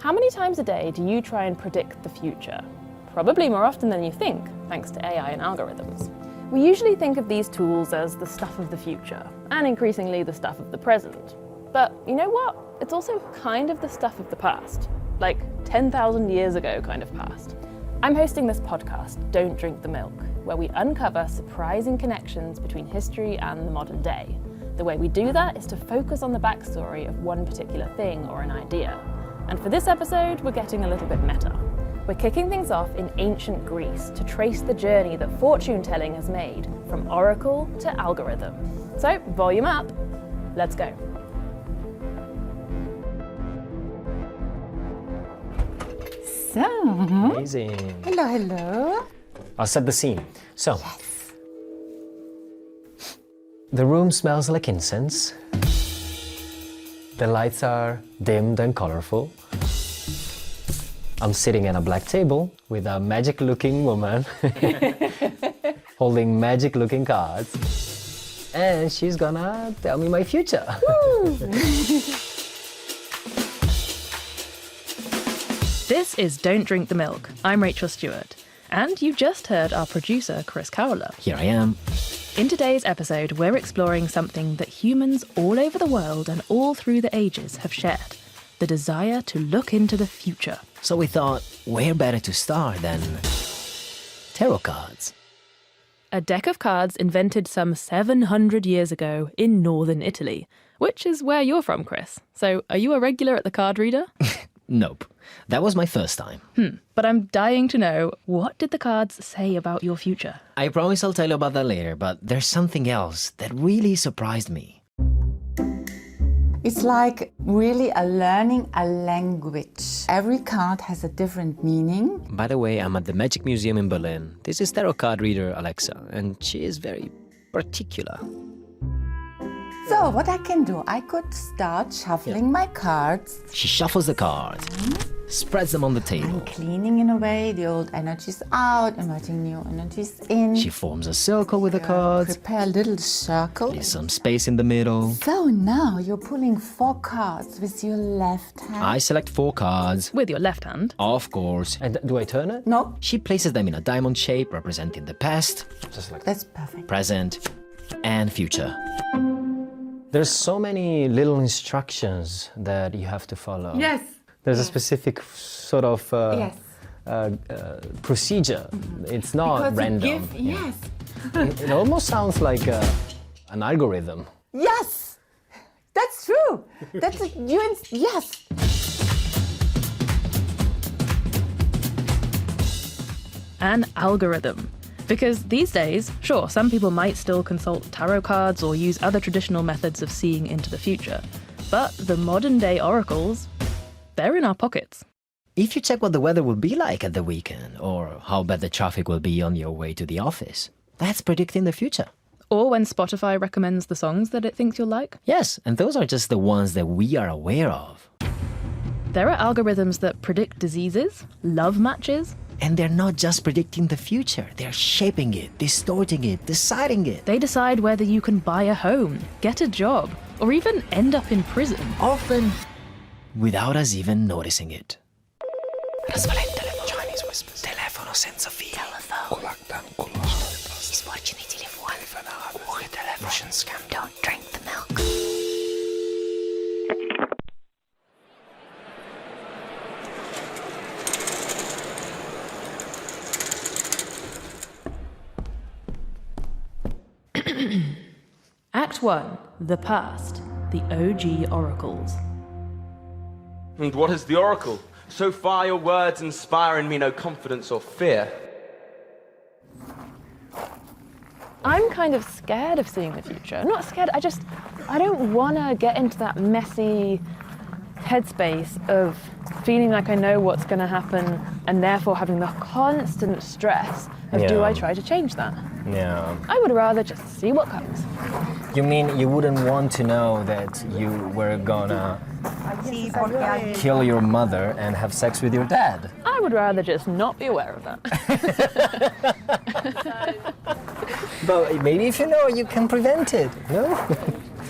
How many times a day do you try and predict the future? Probably more often than you think, thanks to AI and algorithms. We usually think of these tools as the stuff of the future, and increasingly the stuff of the present. But you know what? It's also kind of the stuff of the past. Like 10,000 years ago kind of past. I'm hosting this podcast, Don't Drink the Milk, where we uncover surprising connections between history and the modern day. The way we do that is to focus on the backstory of one particular thing or an idea. And for this episode, we're getting a little bit meta. We're kicking things off in ancient Greece to trace the journey that fortune-telling has made from oracle to algorithm. So, volume up, let's go. So, Amazing. hello. I'll set the scene. So, Yes. the room smells like incense. The lights are dimmed and colorful. I'm sitting at a black table with a magic-looking woman holding magic-looking cards. And she's gonna tell me my future. This is Don't Drink the Milk. I'm Rachel Stewart. And you just heard our producer, Chris Carlo. Here I am. In today's episode, we're exploring something that humans all over the world and all through the ages have shared. The desire to look into the future. So we thought, where better to start than tarot cards? A deck of cards invented some 700 years ago in northern Italy, which is where you're from, Chris. So are you a regular at the card reader? Nope. That was my first time. But I'm dying to know, what did the cards say about your future? I promise I'll tell you about that later, but there's something else that really surprised me. It's like really learning a language. Every card has a different meaning. By the way, I'm at the Magic Museum in Berlin. This is tarot card reader Alexa, and she is very particular. So what I can do, I could start shuffling my cards. She shuffles the cards, spreads them on the table. I'm cleaning in a way the old energies out, inviting new energies in. She forms a circle with the cards, Prepare a little circle. leaves some space in the middle. So now you're pulling 4 cards with your left hand. I select 4 cards. With your left hand. Of course. And do I turn it? No, She places them in a diamond shape, representing the past, just like that's perfect. present, and future. There's so many little instructions that you have to follow. Yes. There's a specific sort of Yes. procedure. It's not Because you random. give- yes. It almost sounds like an algorithm. Yes, that's true. That's yes. An algorithm. Because these days, sure, some people might still consult tarot cards or use other traditional methods of seeing into the future. But the modern day oracles, they're in our pockets. If you check what the weather will be like at the weekend, or how bad the traffic will be on your way to the office, that's predicting the future. Or when Spotify recommends the songs that it thinks you'll like. Yes, and those are just the ones that we are aware of. There are algorithms that predict diseases, love matches. And they're not just predicting the future, they're shaping it, distorting it, deciding it. They decide whether you can buy a home, get a job, or even end up in prison. Often without us even noticing it. Chinese whispers. Telefono senza fili. Sporci telefoni. Russian scam. Don't drink the milk. Act 1. The Past. The OG Oracles. And what is the oracle? So far your words inspire in me no confidence or fear. I'm kind of scared of seeing the future. Not scared, I don't want to get into that messy headspace of feeling like I know what's going to happen and therefore having the constant stress of do Yeah. I try to change that? Yeah. I would rather just see what comes. You mean you wouldn't want to know that you were gonna kill your mother and have sex with your dad? I would rather just not be aware of that. But maybe if you know, you can prevent it, no?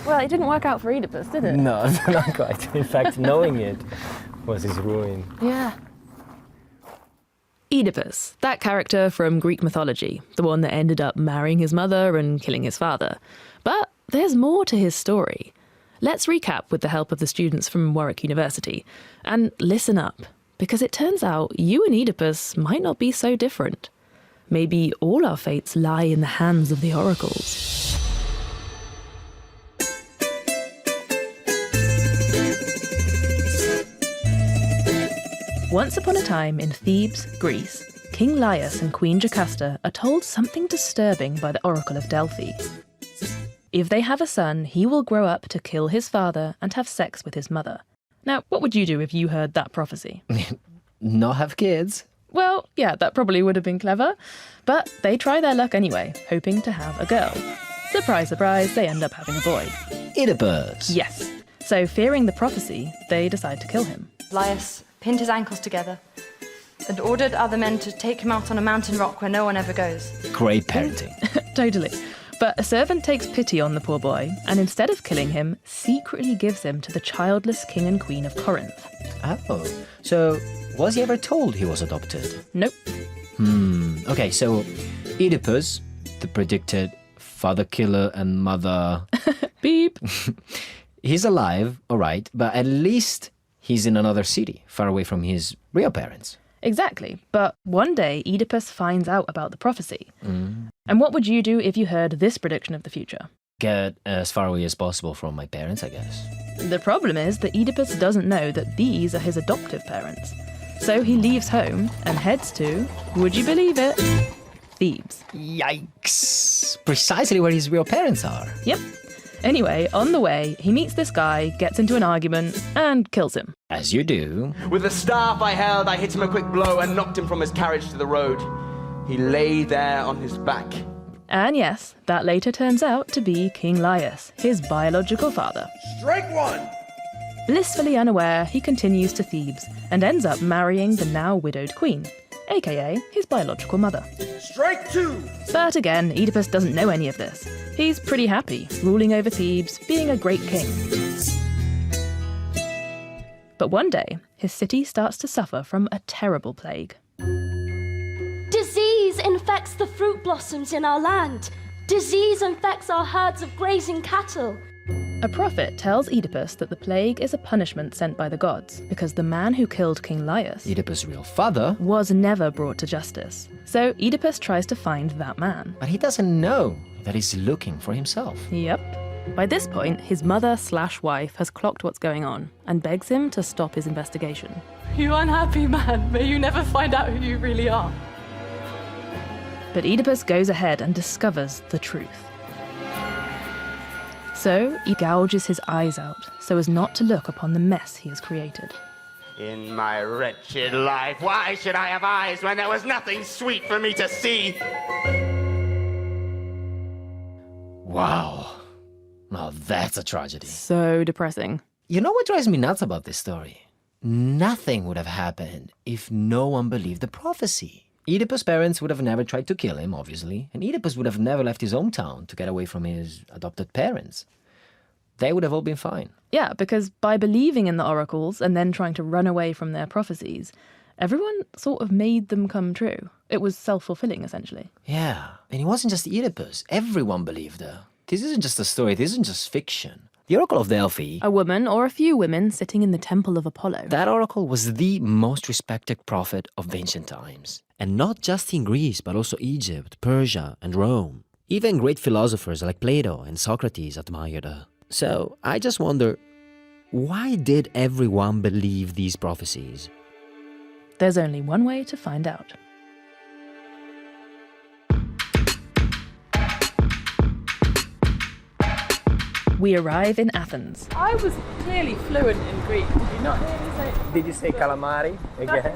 Well, it didn't work out for Oedipus, did it? No, not quite. In fact, knowing it was his ruin. Yeah. Oedipus, that character from Greek mythology, the one that ended up marrying his mother and killing his father. But there's more to his story. Let's recap with the help of the students from Warwick University. And listen up, because it turns out you and Oedipus might not be so different. Maybe all our fates lie in the hands of the oracles. Once upon a time in Thebes, Greece, King Laius and Queen Jocasta are told something disturbing by the Oracle of Delphi. If they have a son, he will grow up to kill his father and have sex with his mother. Now, what would you do if you heard that prophecy? Not have kids. Well, yeah, that probably would have been clever. But they try their luck anyway, hoping to have a girl. Surprise, surprise, they end up having a boy. Oedipus. Yes. So, fearing the prophecy, they decide to kill him. Laius pinned his ankles together and ordered other men to take him out on a mountain rock where no one ever goes. Great parenting. Totally. But a servant takes pity on the poor boy and instead of killing him, secretly gives him to the childless king and queen of Corinth. Oh, so was he ever told he was adopted? Nope. Okay, so Oedipus, the predicted father killer and mother... Beep. He's alive, all right, but at least he's in another city, far away from his real parents. Exactly. But one day, Oedipus finds out about the prophecy. And what would you do if you heard this prediction of the future? Get as far away as possible from my parents, I guess. The problem is that Oedipus doesn't know that these are his adoptive parents. So he leaves home and heads to, would you believe it, Thebes. Yikes! Precisely where his real parents are. Yep. Anyway, on the way, he meets this guy, gets into an argument, and kills him. As you do. With the staff I held, I hit him a quick blow and knocked him from his carriage to the road. He lay there on his back. And yes, that later turns out to be King Laius, his biological father. Strike one! Blissfully unaware, he continues to Thebes and ends up marrying the now widowed queen, aka his biological mother. Strike two! But again, Oedipus doesn't know any of this. He's pretty happy, ruling over Thebes, being a great king. But one day, his city starts to suffer from a terrible plague. Disease infects the fruit blossoms in our land. Disease infects our herds of grazing cattle. A prophet tells Oedipus that the plague is a punishment sent by the gods, because the man who killed King Laius, Oedipus' real father, was never brought to justice. So Oedipus tries to find that man. but he doesn't know that he's looking for himself. Yep. By this point, his mother/wife has clocked what's going on and begs him to stop his investigation. You unhappy man, may you never find out who you really are. But Oedipus goes ahead and discovers the truth. So he gouges his eyes out so as not to look upon the mess he has created. In my wretched life, why should I have eyes when there was nothing sweet for me to see? Wow. Now that's a tragedy. So depressing. You know what drives me nuts about this story? Nothing would have happened if no one believed the prophecy. Oedipus' parents would have never tried to kill him, obviously, and Oedipus would have never left his hometown to get away from his adopted parents. They would have all been fine. Yeah, because by believing in the oracles and then trying to run away from their prophecies, everyone sort of made them come true. It was self-fulfilling, essentially. Yeah, and it wasn't just Oedipus. Everyone believed her. This isn't just a story. This isn't just fiction. The Oracle of Delphi... A woman or a few women sitting in the temple of Apollo. That oracle was the most respected prophet of ancient times. And not just in Greece, but also Egypt, Persia, and Rome. Even great philosophers like Plato and Socrates admired her. So, I just wonder, why did everyone believe these prophecies? There's only one way to find out. We arrive in Athens. I was clearly fluent in Greek. Did you not hear me say? Did you say calamari again?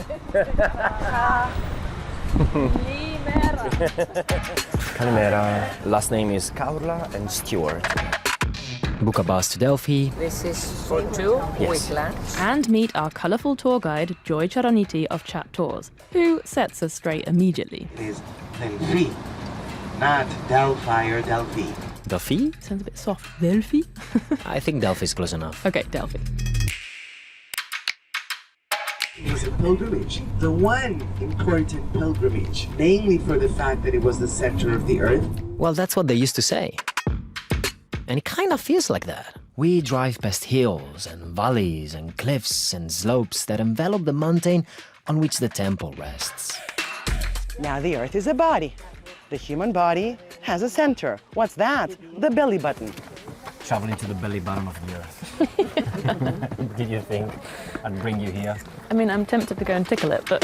Kalimera. Last name is Carlo and Stuart. Book a bus to Delphi. This is for two, Yes. with lunch. And meet our colourful tour guide, Joy Charoniti of Chat Tours, who sets us straight immediately. Is Delphi, not Delphi or Delphi. Delphi? Sounds a bit soft. Delphi? I think Delphi is close enough. Okay, Delphi. It's a pilgrimage, the one important pilgrimage, namely for the fact that it was the center of the earth. Well, that's what they used to say. And it kind of feels like that. We drive past hills and valleys and cliffs and slopes that envelop the mountain on which the temple rests. Now the earth is a body. The human body has a center. What's that? The belly button. Traveling to the belly button of the earth. Did you think I'd bring you here? I mean, I'm tempted to go and tickle it, but...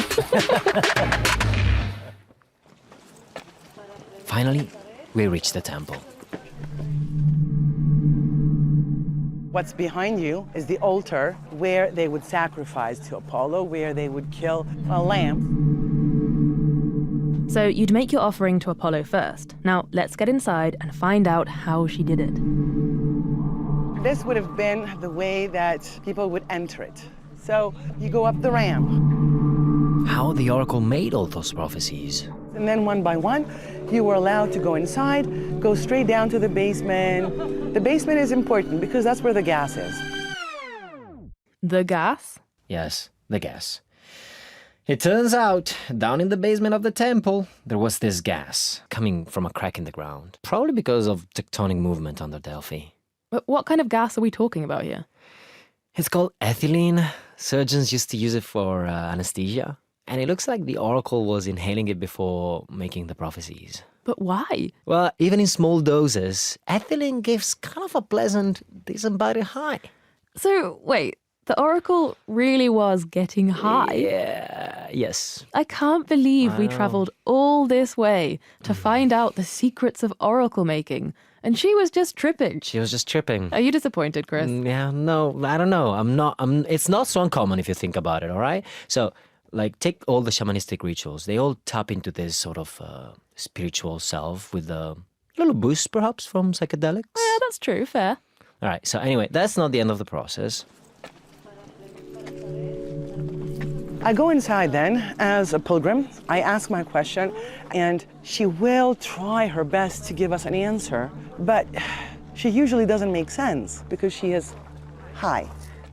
Finally, we reach the temple. What's behind you is the altar where they would sacrifice to Apollo, where they would kill a lamb. So you'd make your offering to Apollo first. Now let's get inside and find out how she did it. This would have been the way that people would enter it. So you go up the ramp. How the Oracle made all those prophecies. And then one by one, you were allowed to go inside, go straight down to the basement. The basement is important because that's where the gas is. The gas? Yes, the gas. It turns out, down in the basement of the temple, there was this gas coming from a crack in the ground. Probably because of tectonic movement under Delphi. But what kind of gas are we talking about here? It's called ethylene. Surgeons used to use it for anesthesia. And it looks like the Oracle was inhaling it before making the prophecies. But why? Well, even in small doses, ethylene gives kind of a pleasant, disembodied high. So, wait, the Oracle really was getting high? Yeah, yes. I can't believe we travelled all this way to find out the secrets of Oracle making. And she was just tripping. She was just tripping. Are you disappointed, Chris? Yeah, no, I don't know. It's not so uncommon if you think about it, all right? So, like, take all the shamanistic rituals. They all tap into this sort of spiritual self with a little boost, perhaps, from psychedelics. Yeah, that's true. Fair. All right. So anyway, that's not the end of the process. I go inside then as a pilgrim. I ask my question, and she will try her best to give us an answer, but she usually doesn't make sense because she is high.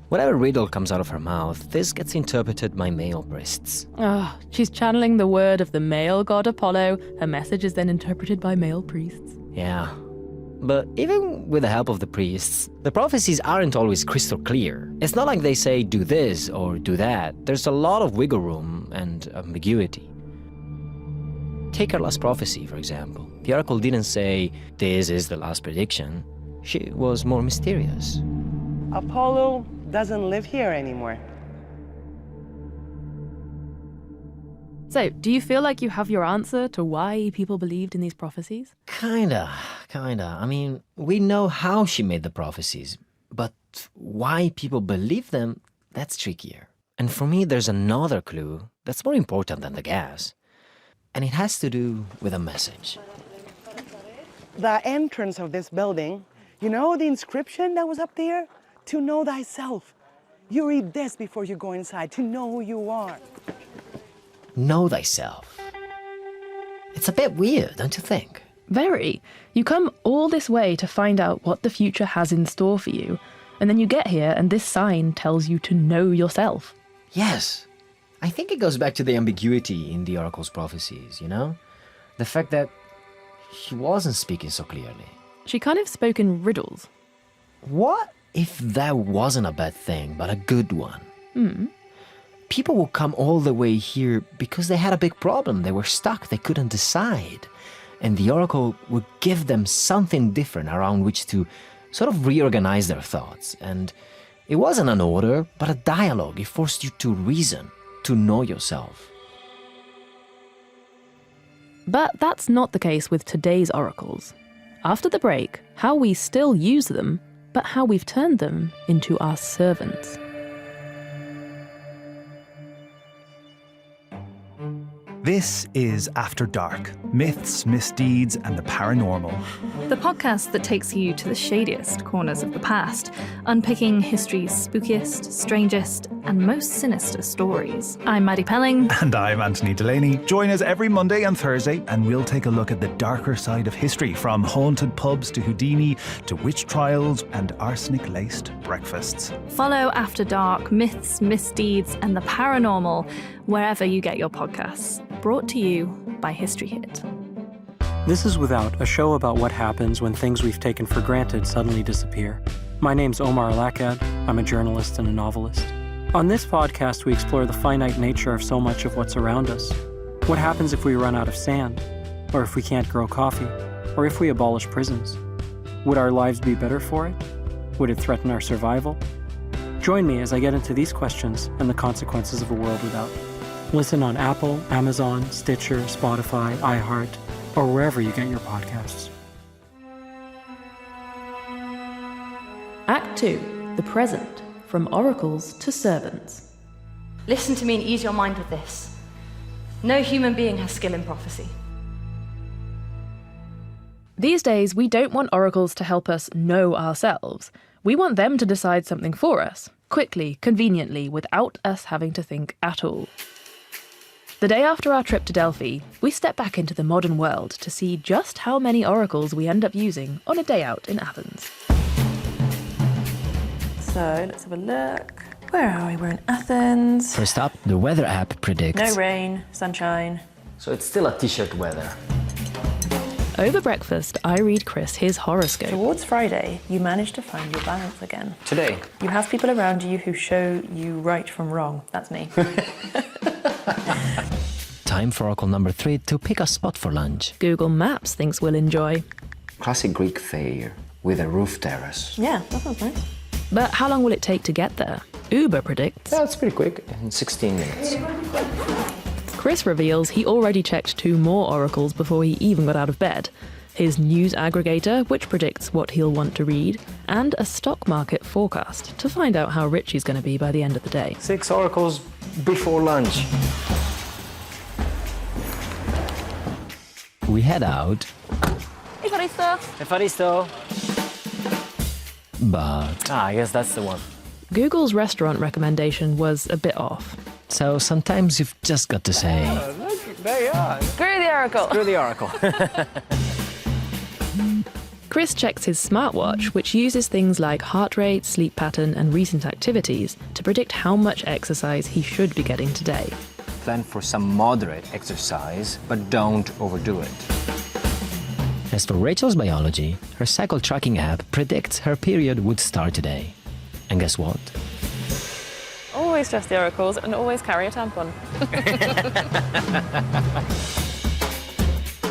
Whatever riddle comes out of her mouth, this gets interpreted by male priests. Oh, she's channeling the word of the male god Apollo. Her message is then interpreted by male priests. Yeah. But even with the help of the priests, the prophecies aren't always crystal clear. It's not like they say, do this or do that. There's a lot of wiggle room and ambiguity. Take her last prophecy, for example. The Oracle didn't say, this is the last prediction. She was more mysterious. Apollo doesn't live here anymore. So, do you feel like you have your answer to why people believed in these prophecies? Kinda. I mean, we know how she made the prophecies, but why people believe them, that's trickier. And for me, there's another clue that's more important than the gas. And it has to do with a message. The entrance of this building, you know the inscription that was up there? To know thyself. You read this before you go inside, to know who you are. Know thyself. It's a bit weird, don't you think? Very. You come all this way to find out what the future has in store for you, and then you get here and this sign tells you to know yourself. Yes. I think it goes back to the ambiguity in the Oracle's prophecies, you know? The fact that she wasn't speaking so clearly. She kind of spoke in riddles. What if that wasn't a bad thing, but a good one? People would come all the way here because they had a big problem. They were stuck. They couldn't decide. And the Oracle would give them something different around which to sort of reorganize their thoughts. And it wasn't an order, but a dialogue. It forced you to reason, to know yourself. But that's not the case with today's oracles. After the break, how we still use them, but how we've turned them into our servants. This is After Dark, myths, misdeeds, and the paranormal. The podcast that takes you to the shadiest corners of the past, unpicking history's spookiest, strangest, and most sinister stories. I'm Maddie Pelling. And I'm Anthony Delaney. Join us every Monday and Thursday, and we'll take a look at the darker side of history, from haunted pubs to Houdini to witch trials and arsenic-laced breakfasts. Follow After Dark, Myths, Misdeeds, and the Paranormal wherever you get your podcasts. Brought to you by History Hit. This is Without, a show about what happens when things we've taken for granted suddenly disappear. My name's Omar Lakad. I'm a journalist and a novelist. On this podcast, we explore the finite nature of so much of what's around us. What happens if we run out of sand? Or if we can't grow coffee? Or if we abolish prisons? Would our lives be better for it? Would it threaten our survival? Join me as I get into these questions and the consequences of a world without. Listen on Apple, Amazon, Stitcher, Spotify, iHeart, or wherever you get your podcasts. Act 2, The Present, from oracles to servants. Listen to me and ease your mind with this. No human being has skill in prophecy. These days, we don't want oracles to help us know ourselves. We want them to decide something for us, quickly, conveniently, without us having to think at all. The day after our trip to Delphi, we step back into the modern world to see just how many oracles we end up using on a day out in Athens. So let's have a look. Where are we? We're in Athens. First up, the weather app predicts. No rain, sunshine. So it's still a t-shirt weather. Over breakfast, I read Chris his horoscope. Towards Friday, you manage to find your balance again. Today. You have people around you who show you right from wrong. That's me. Time for Oracle number 3 to pick a spot for lunch. Google Maps thinks we'll enjoy. Classic Greek fair with a roof terrace. Yeah, that sounds nice. But how long will it take to get there? Uber predicts. Yeah, it's pretty quick, in 16 minutes. Chris reveals he already checked 2 more oracles before he even got out of bed. His news aggregator, which predicts what he'll want to read, and a stock market forecast to find out how rich he's going to be by the end of the day. 6 oracles before lunch. We head out. Evaristo. But I guess that's the one. Google's restaurant recommendation was a bit off. So sometimes you've just got to say... There you are. Screw the oracle. Screw the oracle. Chris checks his smartwatch, which uses things like heart rate, sleep pattern, and recent activities to predict how much exercise he should be getting today. Plan for some moderate exercise, but don't overdo it. As for Rachel's biology, her cycle tracking app predicts her period would start today. And guess what? Always trust the oracles and always carry a tampon.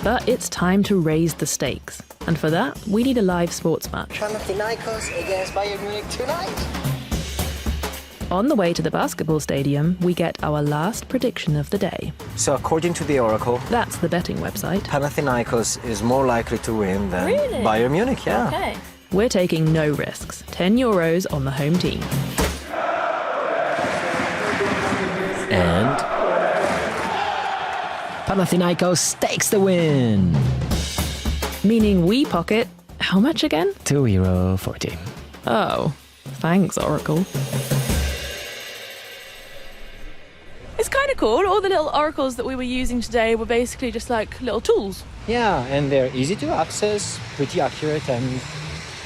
But it's time to raise the stakes. And for that, we need a live sports match. Panathinaikos against Bayern Munich tonight. On the way to the basketball stadium, we get our last prediction of the day. So according to the oracle, That's the betting website. Panathinaikos is more likely to win than Really? Bayern Munich, yeah. Okay. We're taking no risks. €10 on the home team. And... Panathinaikos takes the win! Meaning we pocket... how much again? €2.40. Oh, thanks, Oracle. It's kind of cool. All the little oracles that we were using today were basically just like little tools. Yeah, and they're easy to access, pretty accurate, and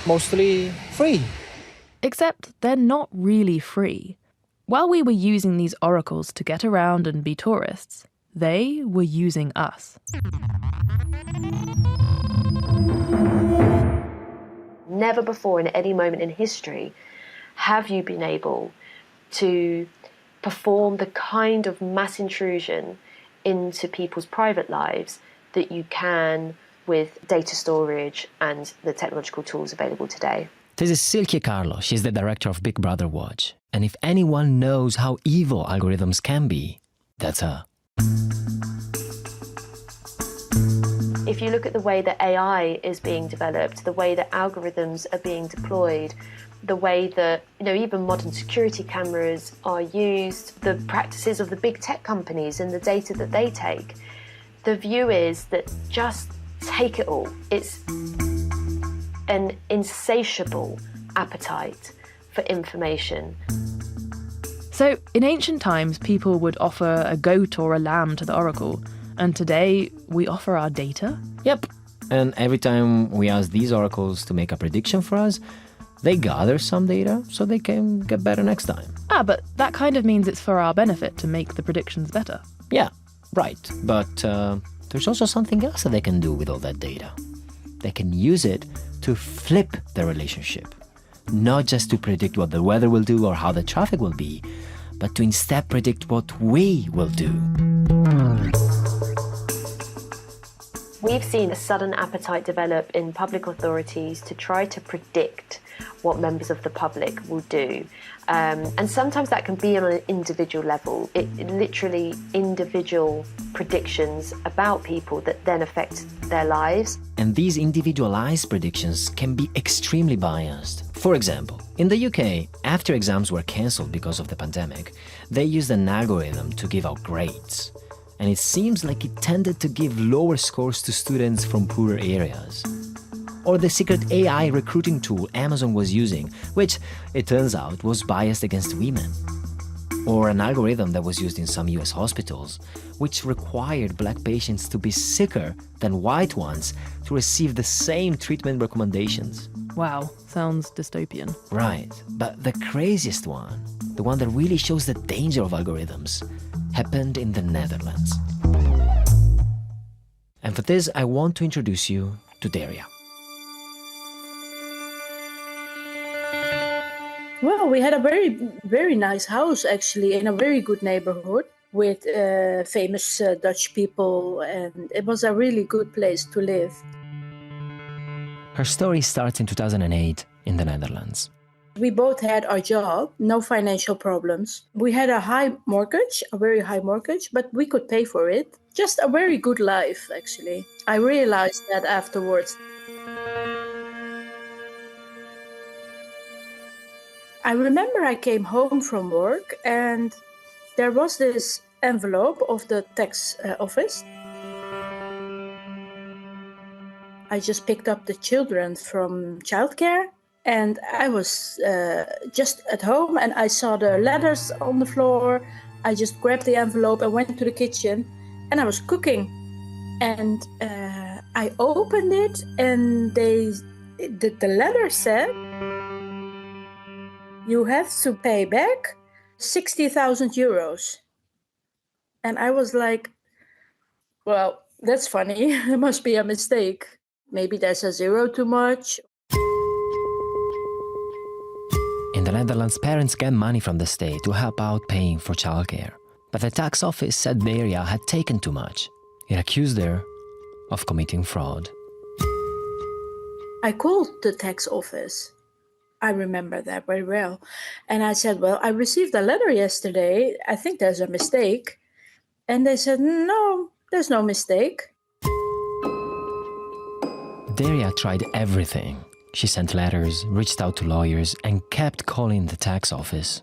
mostly free. Except they're not really free. While we were using these oracles to get around and be tourists, they were using us. Never before in any moment in history have you been able to perform the kind of mass intrusion into people's private lives that you can with data storage and the technological tools available today. This is Silkie Carlo. She's the director of Big Brother Watch. And if anyone knows how evil algorithms can be, that's her. If you look at the way that AI is being developed, the way that algorithms are being deployed, the way that, even modern security cameras are used, the practices of the big tech companies and the data that they take, the view is that just take it all. It's an insatiable appetite for information. So, in ancient times, people would offer a goat or a lamb to the oracle, and today we offer our data? Yep. And every time we ask these oracles to make a prediction for us, they gather some data so they can get better next time. But that kind of means it's for our benefit to make the predictions better. Yeah, right. But there's also something else that they can do with all that data. They can use it to flip the relationship. Not just to predict what the weather will do or how the traffic will be, but to instead predict what we will do. We've seen a sudden appetite develop in public authorities to try to predict what members of the public will do. And sometimes that can be on an individual level. It literally individual predictions about people that then affect their lives. And these individualized predictions can be extremely biased. For example, in the UK, after exams were cancelled because of the pandemic, they used an algorithm to give out grades. And it seems like it tended to give lower scores to students from poorer areas. Or the secret AI recruiting tool Amazon was using, which, it turns out, was biased against women. Or an algorithm that was used in some US hospitals, which required black patients to be sicker than white ones to receive the same treatment recommendations. Wow, sounds dystopian. Right, but the craziest one, the one that really shows the danger of algorithms, happened in the Netherlands. And for this, I want to introduce you to Derya. Well, we had a very nice house, actually, in a very good neighborhood with famous Dutch people, and it was a really good place to live. Her story starts in 2008 in the Netherlands. We both had our job, no financial problems. We had a high mortgage, a very high mortgage, but we could pay for it. Just a very good life, actually. I realized that afterwards. I remember I came home from work and there was this envelope of the tax office. I just picked up the children from childcare and I was just at home and I saw the letters on the floor. I just grabbed the envelope and went to the kitchen and I was cooking. And I opened it and the letter said, "You have to pay back 60,000 euros. And I was like, well, that's funny. There must be a mistake. Maybe there's a zero too much. In the Netherlands, parents get money from the state to help out paying for childcare. But the tax office said Derya had taken too much. It accused her of committing fraud. I called the tax office. I remember that very well. And I said, well, I received a letter yesterday. I think there's a mistake. And they said, no, there's no mistake. Derya tried everything. She sent letters, reached out to lawyers, and kept calling the tax office.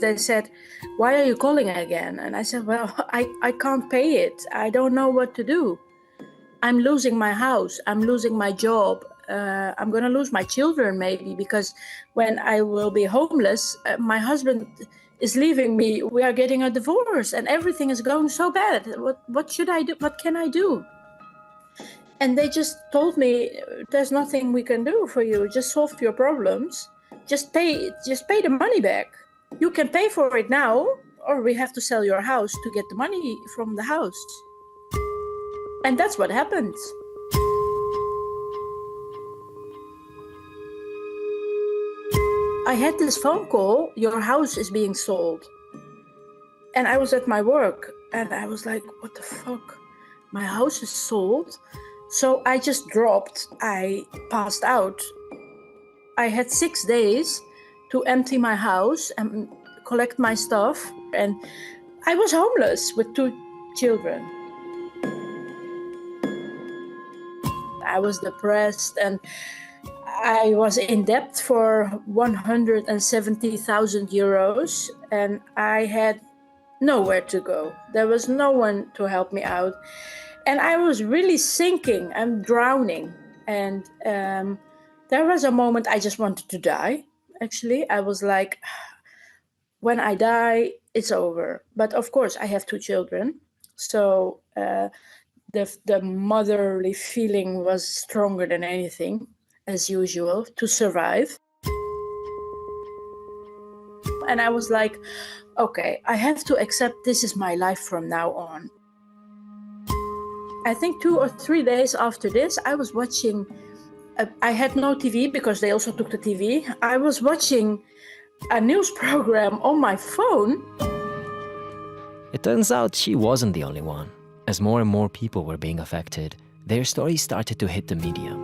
They said, why are you calling again? And I said, well, I can't pay it. I don't know what to do. I'm losing my house. I'm losing my job. I'm going to lose my children maybe, because when I will be homeless, my husband is leaving me. We are getting a divorce and everything is going so bad. What should I do? What can I do? And they just told me, there's nothing we can do for you. Just solve your problems. Just pay the money back. You can pay for it now, or we have to sell your house to get the money from the house. And that's what happened. I had this phone call, your house is being sold. And I was at my work and I was like, what the fuck? My house is sold? So I just dropped, I passed out. I had 6 days to empty my house and collect my stuff. And I was homeless with 2 children. I was depressed and I was in debt for 170,000 euros and I had nowhere to go. There was no one to help me out. And I was really sinking, I'm drowning. And there was a moment I just wanted to die, actually. I was like, when I die, it's over. But of course, I have 2 children. So the motherly feeling was stronger than anything, as usual, to survive. And I was like, okay, I have to accept this is my life from now on. I think 2 or 3 days after this, I was watching, I had no TV because they also took the TV. I was watching a news program on my phone. It turns out she wasn't the only one. As more and more people were being affected, their stories started to hit the media.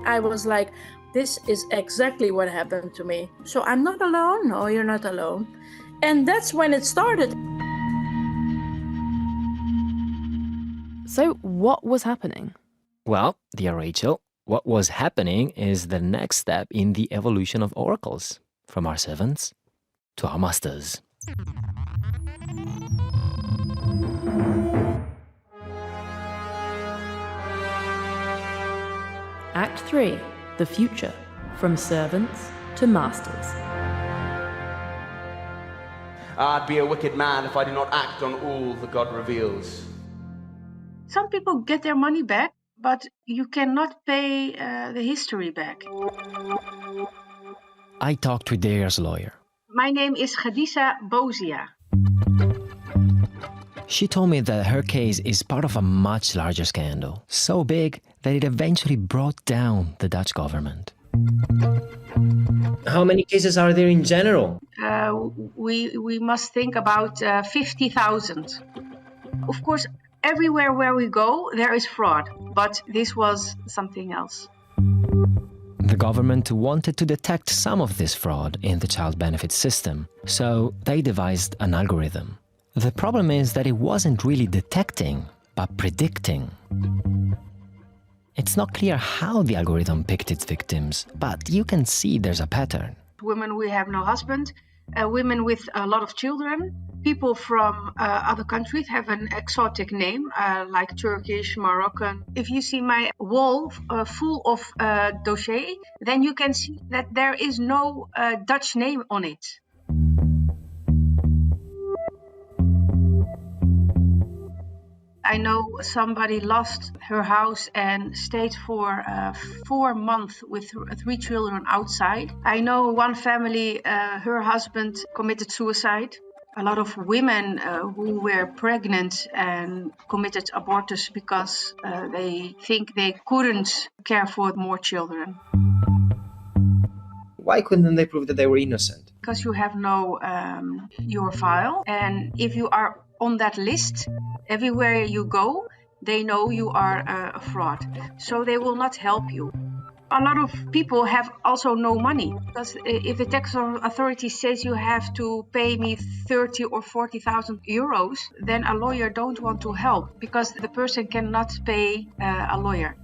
I was like, this is exactly what happened to me. So I'm not alone? No, you're not alone. And that's when it started. So what was happening? Well, dear Rachel, what was happening is the next step in the evolution of oracles, from our servants to our masters. Act 3, the future, from servants to masters. I'd be a wicked man if I did not act on all that God reveals. Some people get their money back, but you cannot pay the history back. I talked to Derya's lawyer. My name is Khadija Bozia. She told me that her case is part of a much larger scandal, so big that it eventually brought down the Dutch government. How many cases are there in general? We must think about 50,000. Of course, everywhere where we go, there is fraud, but this was something else. The government wanted to detect some of this fraud in the child benefit system, so they devised an algorithm. The problem is that it wasn't really detecting, but predicting. It's not clear how the algorithm picked its victims, but you can see there's a pattern. Women who have no husband, women with a lot of children, people from other countries have an exotic name, like Turkish, Moroccan. If you see my wall full of dossier, then you can see that there is no Dutch name on it. I know somebody lost her house and stayed for 4 months with 3 children outside. I know one family, her husband committed suicide. A lot of women who were pregnant and committed abortus because they think they couldn't care for more children. Why couldn't they prove that they were innocent? Because you have no your file, and if you are on that list, everywhere you go, they know you are a fraud, so they will not help you. A lot of people have also no money, because if the tax authority says you have to pay me 30 or 40,000 euros, then a lawyer don't want to help, because the person cannot pay a lawyer.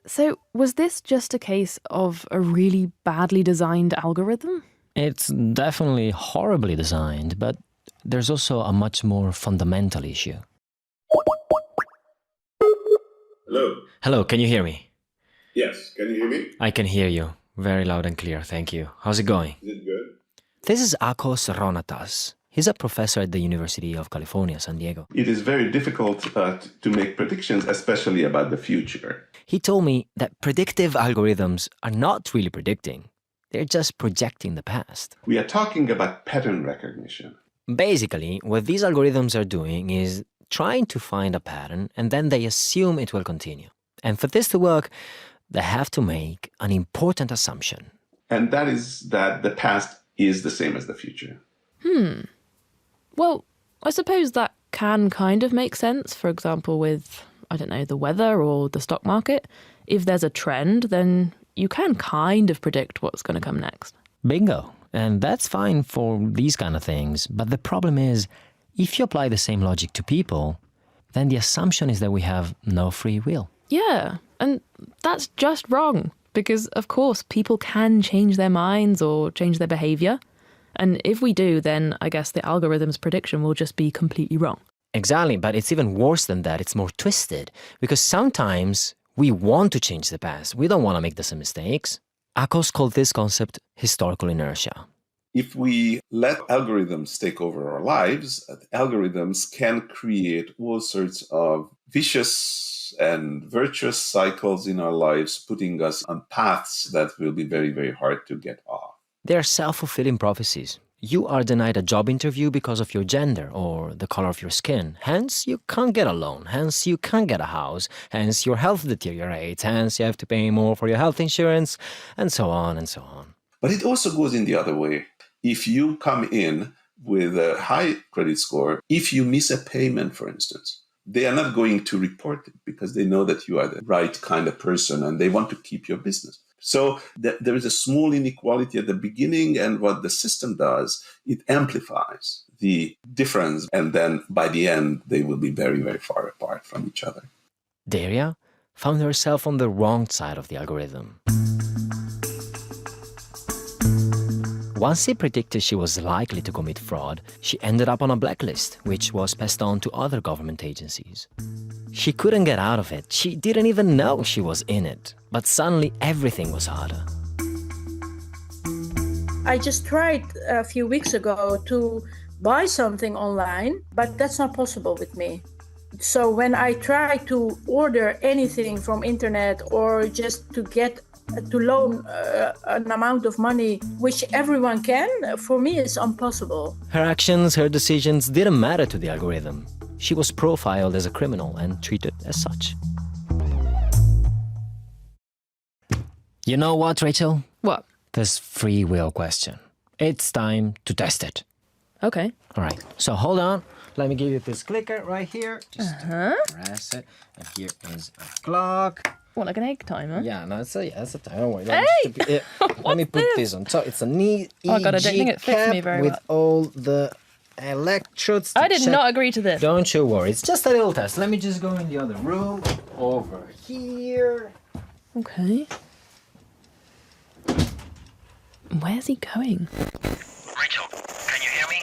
So was this just a case of a really badly designed algorithm? It's definitely horribly designed, but there's also a much more fundamental issue. Hello. Hello, can you hear me? Yes, can you hear me? I can hear you. Very loud and clear, thank you. How's it going? Is it good? This is Akos Rona-Tas. He's a professor at the University of California, San Diego. It is very difficult to make predictions, especially about the future. He told me that predictive algorithms are not really predicting. They're just projecting the past. We are talking about pattern recognition. Basically, what these algorithms are doing is trying to find a pattern, and then they assume it will continue. And for this to work, they have to make an important assumption. And that is that the past is the same as the future. Well, I suppose that can kind of make sense, for example, with, I don't know, the weather or the stock market. If there's a trend, then you can kind of predict what's going to come next. Bingo. And that's fine for these kind of things. But the problem is, if you apply the same logic to people, then the assumption is that we have no free will. Yeah, and that's just wrong. Because, of course, people can change their minds or change their behavior. And if we do, then I guess the algorithm's prediction will just be completely wrong. Exactly, but it's even worse than that. It's more twisted. Because sometimes we want to change the past. We don't want to make the same mistakes. Akos called this concept historical inertia. If we let algorithms take over our lives, algorithms can create all sorts of vicious and virtuous cycles in our lives, putting us on paths that will be very, very hard to get off. They are self-fulfilling prophecies. You are denied a job interview because of your gender or the color of your skin. Hence, you can't get a loan. Hence, you can't get a house. Hence, your health deteriorates. Hence, you have to pay more for your health insurance, and so on and so on. But it also goes in the other way. If you come in with a high credit score, if you miss a payment, for instance, they are not going to report it because they know that you are the right kind of person and they want to keep your business. So there is a small inequality at the beginning, and what the system does, it amplifies the difference, and then by the end, they will be very, very far apart from each other. Derya found herself on the wrong side of the algorithm. Once he predicted she was likely to commit fraud, she ended up on a blacklist, which was passed on to other government agencies. She couldn't get out of it. She didn't even know she was in it. But suddenly everything was harder. I just tried a few weeks ago to buy something online, but that's not possible with me. So when I try to order anything from internet or just to loan an amount of money, which everyone can, for me it's impossible. Her actions, her decisions didn't matter to the algorithm. She was profiled as a criminal and treated as such. You know what, Rachel? What? This free will question. It's time to test it. Okay. All right, so hold on. Let me give you this clicker right here. Just press it. And here is a clock. What, like an egg timer? Yeah, no, it's a timer. Don't worry. Hey! Let me put this on top. It's an EEG Oh God, I don't think it fits me very with well. all the electrodes. I did not agree to this. Don't you worry. It's just a little test. Let me just go in the other room. Over here. Okay. Where's he going? Rachel, can you hear me?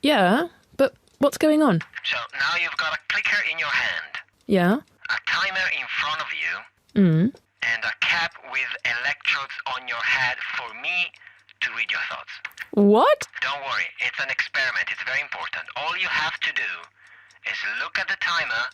Yeah, but what's going on? So now you've got a clicker in your hand, Yeah? a timer in front of you, Mm. and a cap with electrodes on your head for me to read your thoughts. What? Don't worry, it's an experiment. It's very important. All you have to do is look at the timer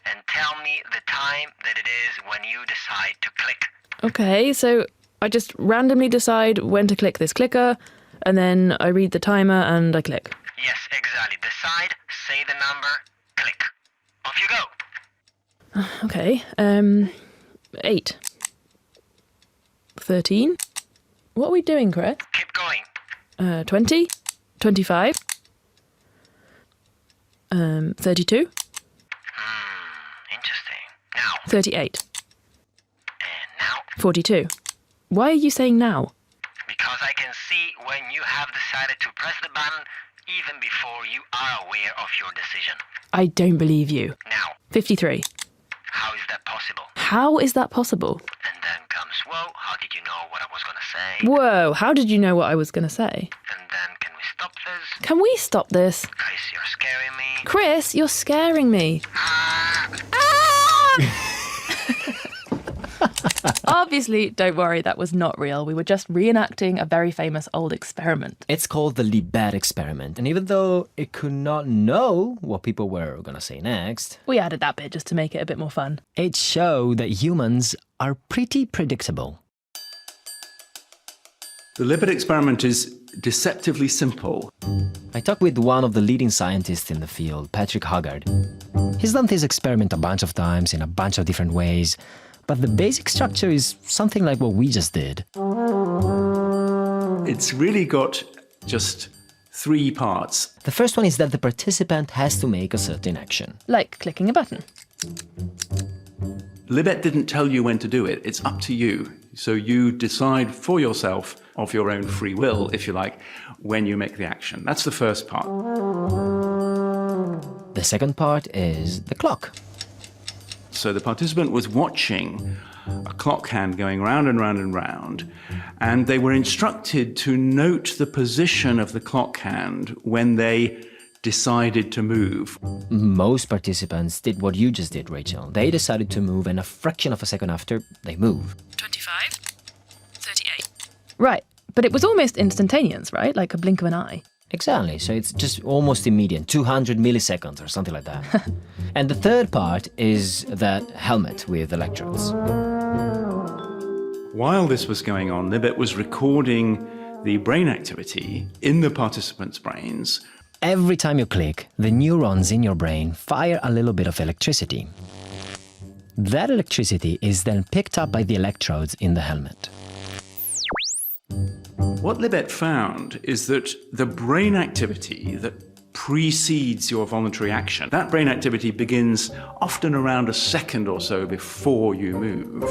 and tell me the time that it is when you decide to click. Okay, so I just randomly decide when to click this clicker, and then I read the timer and I click. Yes, exactly. Decide, say the number, click. Off you go. Okay, 8. 13. What are we doing, Chris? Keep going. 20. 25. 32. Interesting. Now. 38. And now. 42. Why are you saying now? Because I can see when you have decided to press the button even before you are aware of your decision. I don't believe you. Now. 53. How is that possible? How is that possible? And then comes, whoa, how did you know what I was going to say? Whoa, how did you know what I was going to say? And then, can we stop this? Can we stop this? Chris, you're scaring me. Chris, you're scaring me. Obviously, don't worry, that was not real. We were just reenacting a very famous old experiment. It's called the Libet experiment, and even though it could not know what people were going to say next, we added that bit just to make it a bit more fun. It showed that humans are pretty predictable. The Libet experiment is deceptively simple. I talked with one of the leading scientists in the field, Haggard. He's done this experiment a bunch of times in a bunch of different ways, but the basic structure is something like what we just did. It's really got just 3 parts. The first one is that the participant has to make a certain action. Like clicking a button. Libet didn't tell you when to do it. It's up to you. So you decide for yourself, of your own free will, if you like, when you make the action. That's the first part. The second part is the clock. So the participant was watching a clock hand going round and round and round, and they were instructed to note the position of the clock hand when they decided to move. Most participants did what you just did, Rachel. They decided to move, and a fraction of a second after, they move. 25. 38. Right, but it was almost instantaneous, right? Like a blink of an eye. Exactly, so it's just almost immediate, 200 milliseconds or something like that. And the third part is that helmet with electrodes. While this was going on, Libet was recording the brain activity in the participants' brains. Every time you click, the neurons in your brain fire a little bit of electricity. That electricity is then picked up by the electrodes in the helmet. What Libet found is that the brain activity that precedes your voluntary action, that brain activity begins often around a second or so before you move.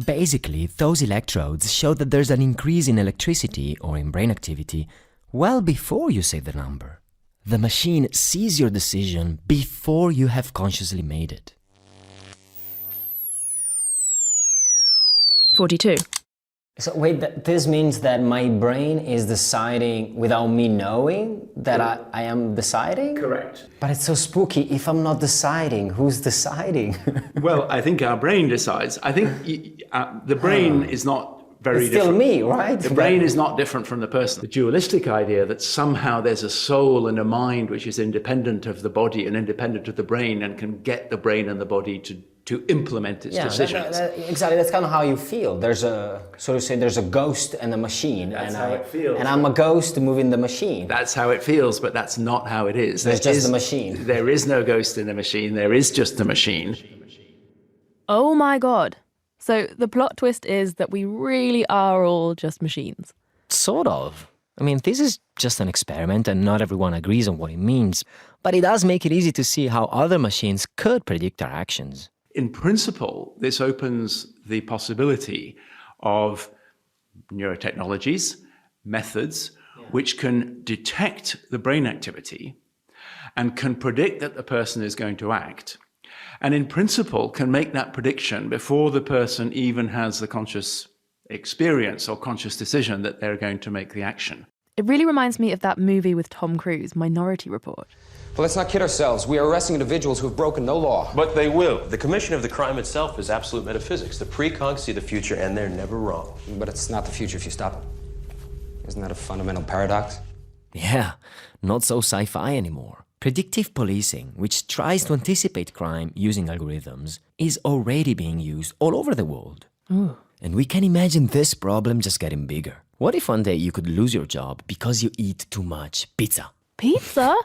Basically, those electrodes show that there's an increase in electricity or in brain activity well before you say the number. The machine sees your decision before you have consciously made it. 42. So wait, this means that my brain is deciding without me knowing that I am deciding? Correct. But it's so spooky. If I'm not deciding, who's deciding? Well, I think our brain decides. I think the brain is not very it's still different. me, right? The brain is not different from the person. The dualistic idea that somehow there's a soul and a mind which is independent of the body and independent of the brain and can get the brain and the body to implement its decisions. Exactly, that's kind of how you feel. There's a, so to say, there's a ghost and a machine. That's how it feels. And I'm a ghost moving the machine. That's how it feels, but that's not how it is. There's just the machine. There is no ghost in the machine. There is just the machine. Oh my god. So the plot twist is that we really are all just machines. Sort of. I mean, this is just an experiment and not everyone agrees on what it means. But it does make it easy to see how other machines could predict our actions. In principle, this opens the possibility of neurotechnologies, methods, which can detect the brain activity and can predict that the person is going to act. And in principle, can make that prediction before the person even has the conscious experience or conscious decision that they're going to make the action. It really reminds me of that movie with Tom Cruise, Minority Report. But let's not kid ourselves. We are arresting individuals who have broken no law. But they will. The commission of the crime itself is absolute metaphysics. The precogs see the future, and they're never wrong. But it's not the future if you stop it. Isn't that a fundamental paradox? Yeah, not so sci-fi anymore. Predictive policing, which tries to anticipate crime using algorithms, is already being used all over the world. Ooh. And we can imagine this problem just getting bigger. What if one day you could lose your job because you eat too much pizza? Pizza?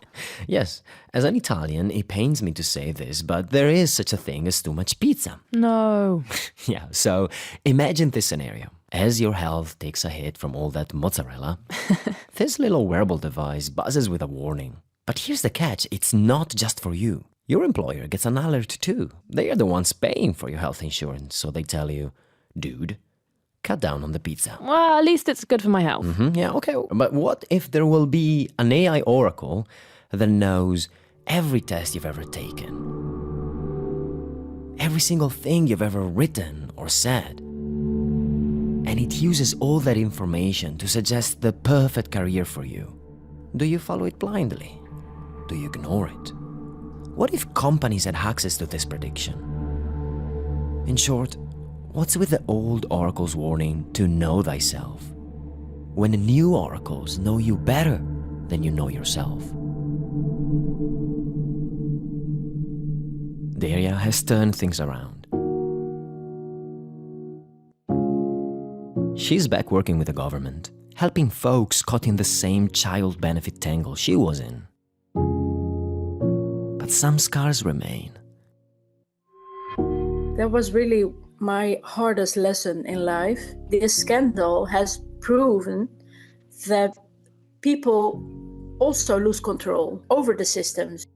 Yes, as an Italian, it pains me to say this, but there is such a thing as too much pizza. No. Yeah, so imagine this scenario. As your health takes a hit from all that mozzarella, this little wearable device buzzes with a warning. But here's the catch, it's not just for you. Your employer gets an alert too. They are the ones paying for your health insurance, so they tell you, dude, cut down on the pizza. Well, at least it's good for my health. Yeah, okay. But what if there will be an AI oracle that knows every test you've ever taken? Every single thing you've ever written or said. And it uses all that information to suggest the perfect career for you. Do you follow it blindly? Do you ignore it? What if companies had access to this prediction? In short, what's with the old oracle's warning to know thyself, when the new oracles know you better than you know yourself? Derya has turned things around. She's back working with the government, helping folks caught in the same child benefit tangle she was in. But some scars remain. That was really my hardest lesson in life. This scandal has proven that people also lose control over the systems.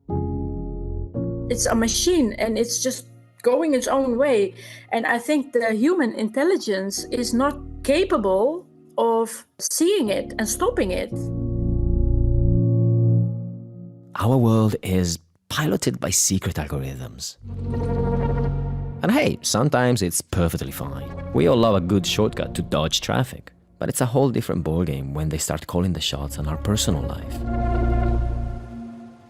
It's a machine and it's just going its own way. And I think the human intelligence is not capable of seeing it and stopping it. Our world is piloted by secret algorithms. And hey, sometimes it's perfectly fine. We all love a good shortcut to dodge traffic. But it's a whole different ballgame when they start calling the shots on our personal life.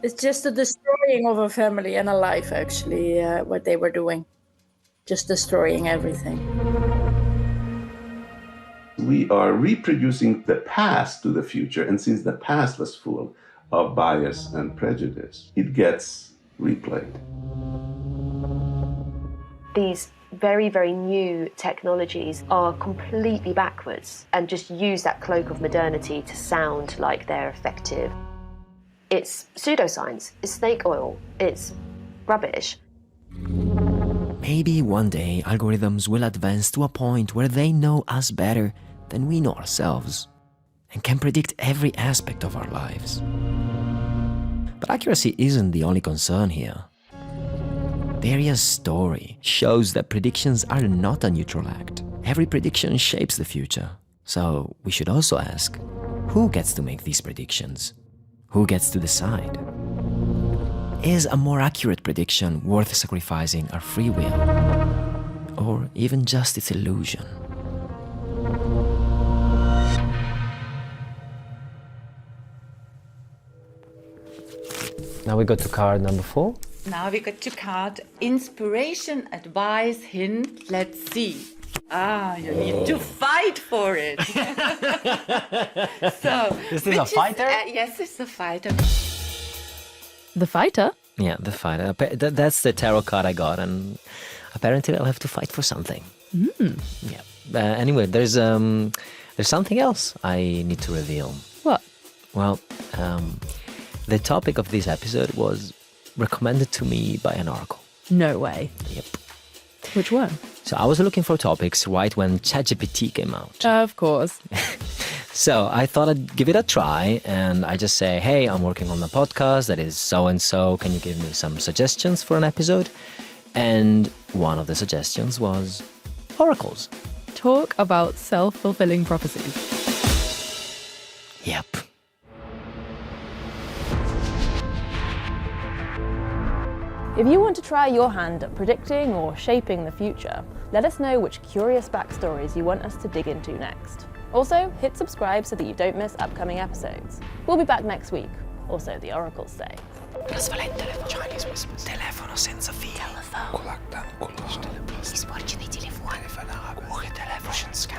It's just the destroying of a family and a life, actually, what they were doing. Just destroying everything. we are reproducing the past to the future, and since the past was full of bias and prejudice, it gets replayed. These very, very new technologies are completely backwards and just use that cloak of modernity to sound like they're effective. It's pseudoscience, it's snake oil, it's rubbish. Maybe one day algorithms will advance to a point where they know us better than we know ourselves and can predict every aspect of our lives. But accuracy isn't the only concern here. Derya's story shows that predictions are not a neutral act. Every prediction shapes the future. So we should also ask, who gets to make these predictions? Who gets to decide? Is a more accurate prediction worth sacrificing our free will? Or even just its illusion? Now we go to card number 4. Now we got to card inspiration, advice, hint, let's see. You need to fight for it. So, Is this a fighter? Yes, it's a fighter. The fighter? Yeah, the fighter. That's the tarot card I got, and apparently I'll have to fight for something. Yeah. Anyway, there's something else I need to reveal. What? Well, the topic of this episode was recommended to me by an oracle. No way. Yep. Which one? So I was looking for topics right when ChatGPT came out. Of course. So I thought I'd give it a try, and I just say, hey, I'm working on a podcast that is so-and-so. Can you give me some suggestions for an episode? And one of the suggestions was oracles. Talk about self-fulfilling prophecies. Yep. If you want to try your hand at predicting or shaping the future, let us know which curious backstories you want us to dig into next. Also, hit subscribe so that you don't miss upcoming episodes. We'll be back next week, or so the oracles say. Chinese whispers. Telefono senza filo. Telefoon. Si sporge dei telefoni. Telefono.